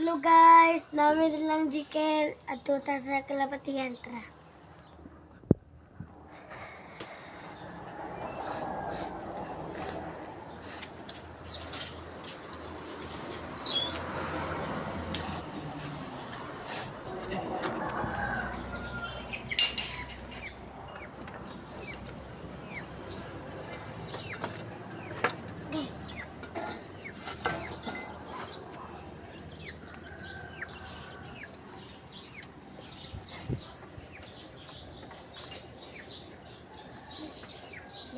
Hello guys, namin lang Jikel at tuta sa kalapatihan. Tara.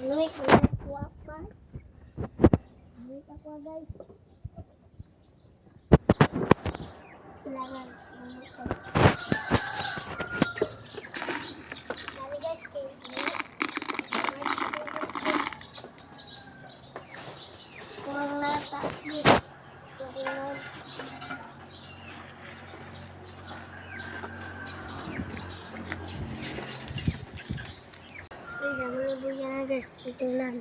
Maluwik ko na kuha pa. Maluwik ako guys. Kailangan maluwik ko. Dali guys, kurang na taas dito. Kurang guys, malubuyan na guys. Ito lang.